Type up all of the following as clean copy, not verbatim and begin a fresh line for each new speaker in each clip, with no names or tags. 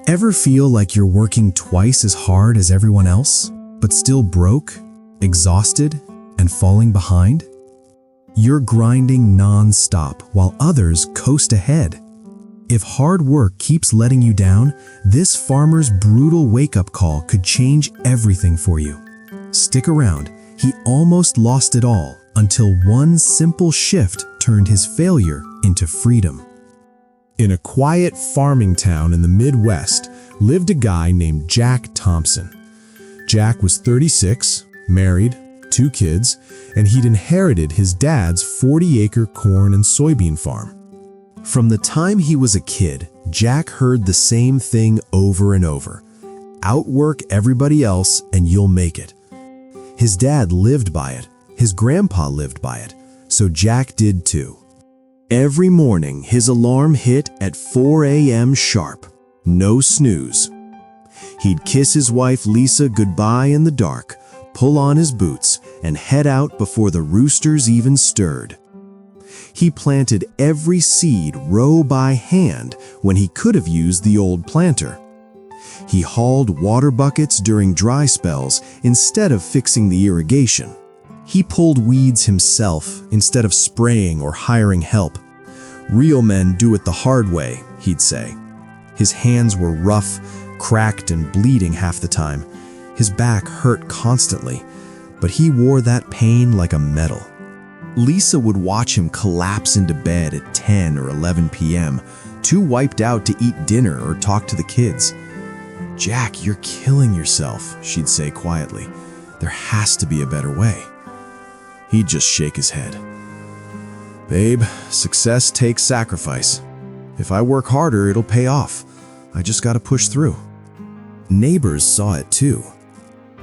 Ever feel like you're working twice as hard as everyone else, but still broke, exhausted, and falling behind? You're grinding non-stop while others coast ahead. If hard work keeps letting you down, this farmer's brutal wake-up call could change everything for you. Stick around. He almost lost it all until one simple shift turned his failure into freedom. In a quiet farming town in the Midwest lived a guy named Jack Thompson. Jack was 36, married, 2 kids, and he'd inherited his dad's 40-acre corn and soybean farm. From the time he was a kid, Jack heard the same thing over and over: outwork everybody else and you'll make it. His dad lived by it, his grandpa lived by it, so Jack did too. Every morning, his alarm hit at 4 a.m. sharp. No snooze. He'd kiss his wife Lisa goodbye in the dark, pull on his boots, and head out before the roosters even stirred. He planted every seed row by hand when he could have used the old planter. He hauled water buckets during dry spells instead of fixing the irrigation. He pulled weeds himself instead of spraying or hiring help. "Real men do it the hard way," he'd say. His hands were rough, cracked, and bleeding half the time. His back hurt constantly, but he wore that pain like a medal. Lisa would watch him collapse into bed at 10 or 11 p.m., too wiped out to eat dinner or talk to the kids. "Jack, you're killing yourself," she'd say quietly. "There has to be a better way." He'd just shake his head. "Babe, success takes sacrifice. If I work harder, it'll pay off. I just gotta push through." Neighbors saw it too.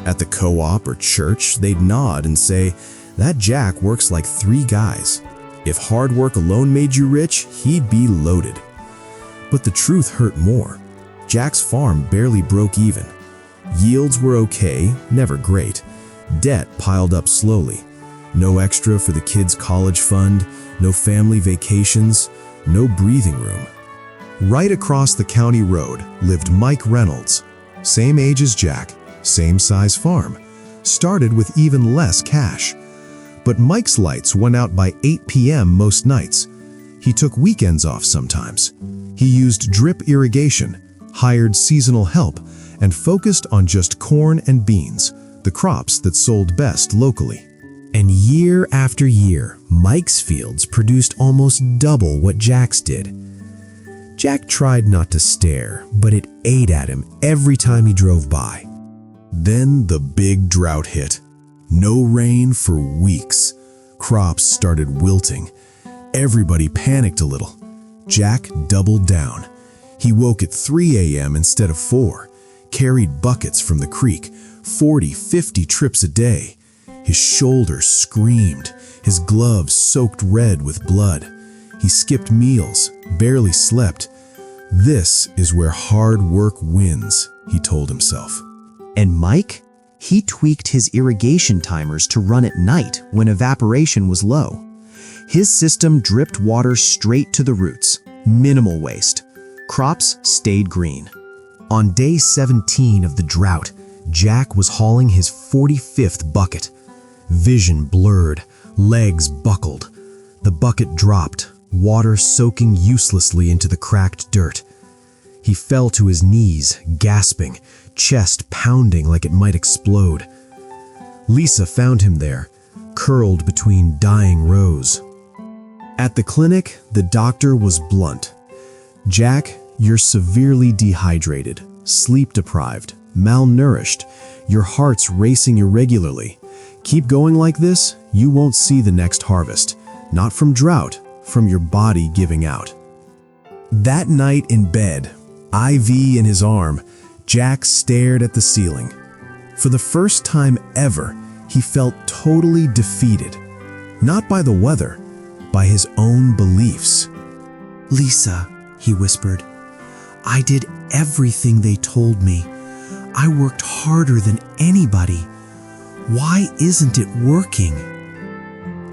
At the co-op or church, they'd nod and say, "That Jack works like 3 guys. If hard work alone made you rich, he'd be loaded." But the truth hurt more. Jack's farm barely broke even. Yields were okay, never great. Debt piled up slowly. No extra for the kids' college fund, no family vacations, no breathing room. Right across the county road lived Mike Reynolds. Same age as Jack, same size farm. Started with even less cash. But Mike's lights went out by 8 p.m. most nights. He took weekends off sometimes. He used drip irrigation, hired seasonal help, and focused on just corn and beans, the crops that sold best locally. And year after year, Mike's fields produced almost double what Jack's did. Jack tried not to stare, but it ate at him every time he drove by. Then the big drought hit. No rain for weeks. Crops started wilting. Everybody panicked a little. Jack doubled down. He woke at 3 a.m. instead of 4, carried buckets from the creek, 40, 50 trips a day. His shoulders screamed, his gloves soaked red with blood. He skipped meals, barely slept. "This is where hard work wins," he told himself.
And Mike? He tweaked his irrigation timers to run at night when evaporation was low. His system dripped water straight to the roots, minimal waste. Crops stayed green. On day 17 of the drought, Jack was hauling his 45th bucket. Vision blurred, legs buckled. The bucket dropped, water soaking uselessly into the cracked dirt. He fell to his knees, gasping, chest pounding like it might explode. Lisa found him there, curled between dying rows. At the clinic, the doctor was blunt. "Jack, you're severely dehydrated, sleep-deprived, malnourished. Your heart's racing irregularly. Keep going like this, you won't see the next harvest. Not from drought, from your body giving out." That night in bed, IV in his arm, Jack stared at the ceiling. For the first time ever, he felt totally defeated. Not by the weather, by his own beliefs. "Lisa," he whispered, "I did everything they told me. I worked harder than anybody. Why isn't it working?"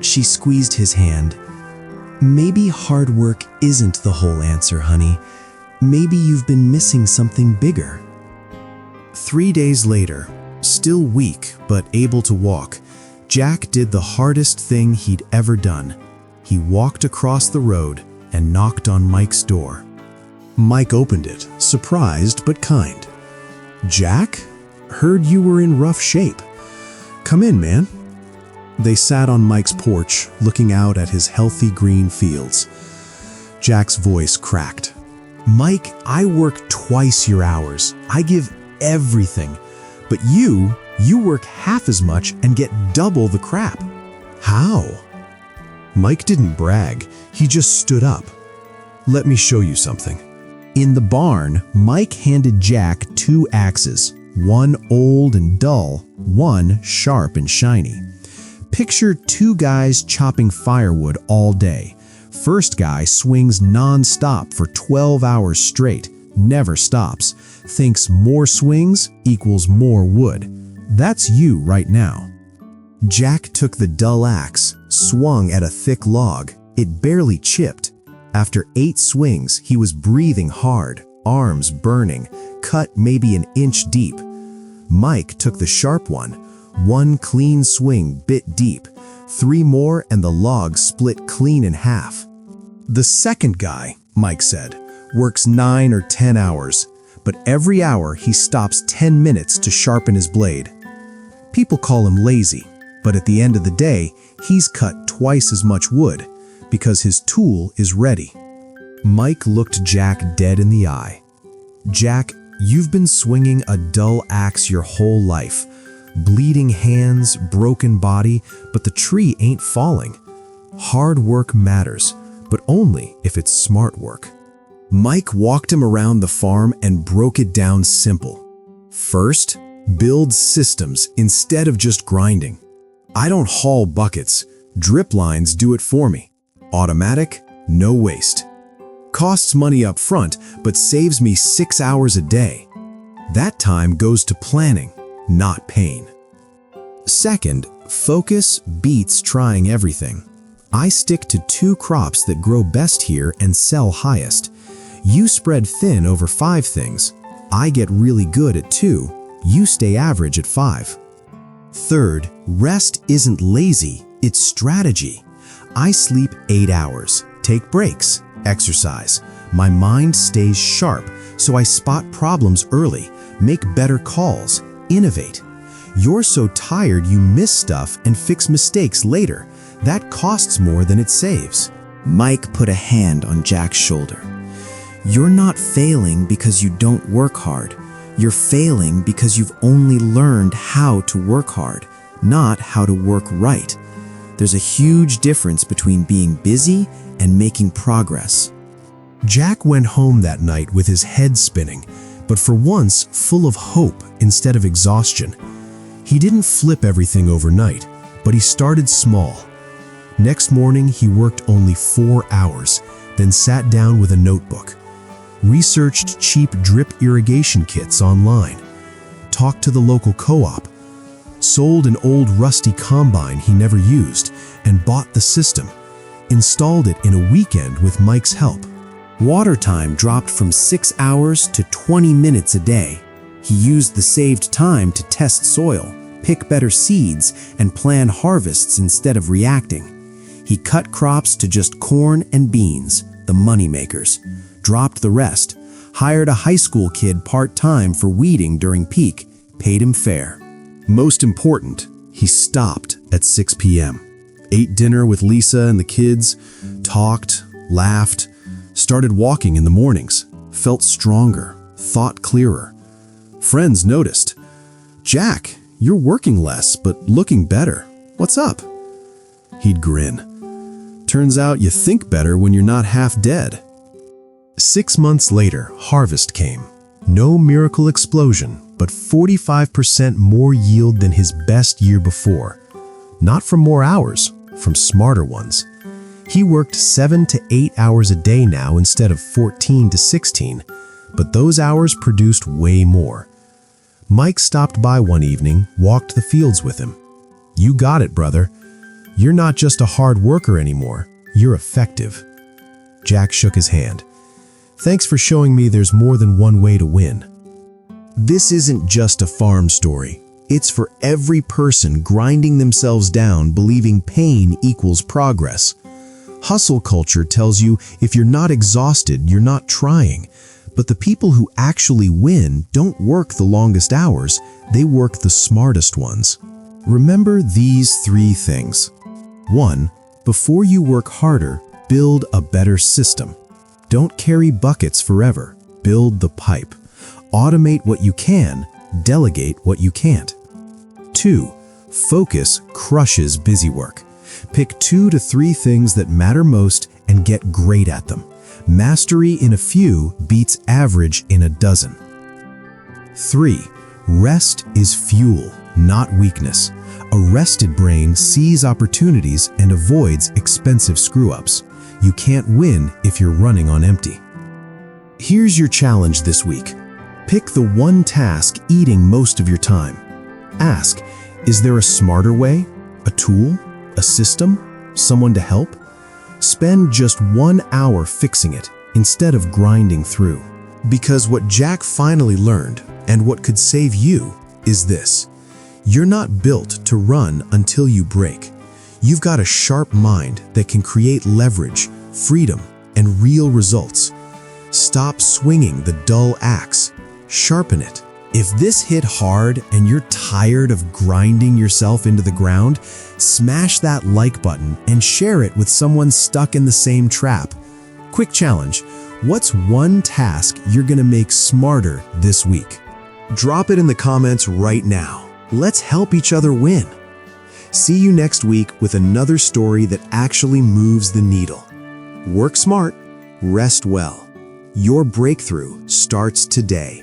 She squeezed his hand. "Maybe hard work isn't the whole answer, honey. Maybe you've been missing something bigger.
3 days later, still weak but able to walk, Jack did the hardest thing he'd ever done. He walked across the road and knocked on Mike's door. Mike opened it, surprised but kind. "Jack? Heard you were in rough shape. Come in, man." They sat on Mike's porch, looking out at his healthy green fields. Jack's voice cracked. "Mike, I work twice your hours. I give everything. But you work half as much and get double the crap. How?" Mike didn't brag. He just stood up. "Let me show you something." In the barn, Mike handed Jack 2 axes, one old and dull, one sharp and shiny. Picture 2 guys chopping firewood all day. First guy swings non-stop for 12 hours straight, never stops, thinks more swings equals more wood. That's you right now. Jack took the dull axe, swung at a thick log. It barely chipped. After 8 swings, he was breathing hard, arms burning, cut maybe an inch deep. Mike took the sharp one clean swing bit deep. 3 more and the log split clean in half. "The second guy," Mike said, "works 9 or 10 hours, but every hour he stops 10 minutes to sharpen his blade. People call him lazy, but at the end of the day, he's cut twice as much wood because his tool is ready." Mike looked Jack dead in the eye. "Jack, you've been swinging a dull axe your whole life. Bleeding hands, broken body, but the tree ain't falling. Hard work matters, but only if it's smart work." Mike walked him around the farm and broke it down simple. First, build systems instead of just grinding. I don't haul buckets. Drip lines do it for me. Automatic, no waste. Costs money up front, but saves me 6 hours a day. That time goes to planning, not pain. Second, focus beats trying everything. I stick to 2 crops that grow best here and sell highest. You spread thin over 5 things. I get really good at 2. You stay average at 5. Third, rest isn't lazy, it's strategy. I sleep 8 hours, take breaks, exercise. My mind stays sharp, so I spot problems early, make better calls, innovate. You're so tired you miss stuff and fix mistakes later. That costs more than it saves. Mike put a hand on Jack's shoulder. You're not failing because you don't work hard. You're failing because you've only learned how to work hard, not how to work right. There's a huge difference between being busy and making progress. Jack went home that night with his head spinning, but for once full of hope instead of exhaustion. He didn't flip everything overnight, but he started small. Next morning, he worked only 4 hours, then sat down with a notebook. Researched cheap drip irrigation kits online. Talked to the local co-op. Sold an old rusty combine he never used and bought the system. Installed it in a weekend with Mike's help. Water time dropped from 6 hours to 20 minutes a day. He used the saved time to test soil, pick better seeds, and plan harvests instead of reacting. He cut crops to just corn and beans, the moneymakers, dropped the rest, hired a high school kid part-time for weeding during peak, paid him fair. Most important, he stopped at 6 p.m. Ate dinner with Lisa and the kids, talked, laughed, started walking in the mornings, felt stronger, thought clearer. Friends noticed. "Jack, you're working less, but looking better. What's up?" He'd grin. "Turns out you think better when you're not half dead." 6 months later, harvest came. No miracle explosion, but 45% more yield than his best year before. Not from more hours, from smarter ones. He worked 7 to 8 hours a day now instead of 14 to 16, but those hours produced way more. Mike stopped by one evening, walked the fields with him. "You got it, brother. You're not just a hard worker anymore. You're effective." Jack shook his hand. Thanks for showing me there's more than one way to win.
This isn't just a farm story. It's for every person grinding themselves down, believing pain equals progress. Hustle culture tells you if you're not exhausted, you're not trying. But the people who actually win don't work the longest hours, they work the smartest ones. Remember these 3 things. 1. Before you work harder, build a better system. Don't carry buckets forever. Build the pipe. Automate what you can, delegate what you can't. 2. Focus crushes busy work. Pick 2 to 3 things that matter most and get great at them. Mastery in a few beats average in a dozen. 3. Rest is fuel, not weakness. A rested brain sees opportunities and avoids expensive screw-ups. You can't win if you're running on empty. Here's your challenge this week. Pick the one task eating most of your time. Ask, is there a smarter way? A tool? A system? Someone to help? Spend just 1 hour fixing it instead of grinding through. Because what Jack finally learned, and what could save you, is this. You're not built to run until you break. You've got a sharp mind that can create leverage, freedom, and real results. Stop swinging the dull axe. Sharpen it. If this hit hard and you're tired of grinding yourself into the ground, smash that like button and share it with someone stuck in the same trap. Quick challenge. What's one task you're gonna make smarter this week? Drop it in the comments right now. Let's help each other win. See you next week with another story that actually moves the needle. Work smart, rest well. Your breakthrough starts today.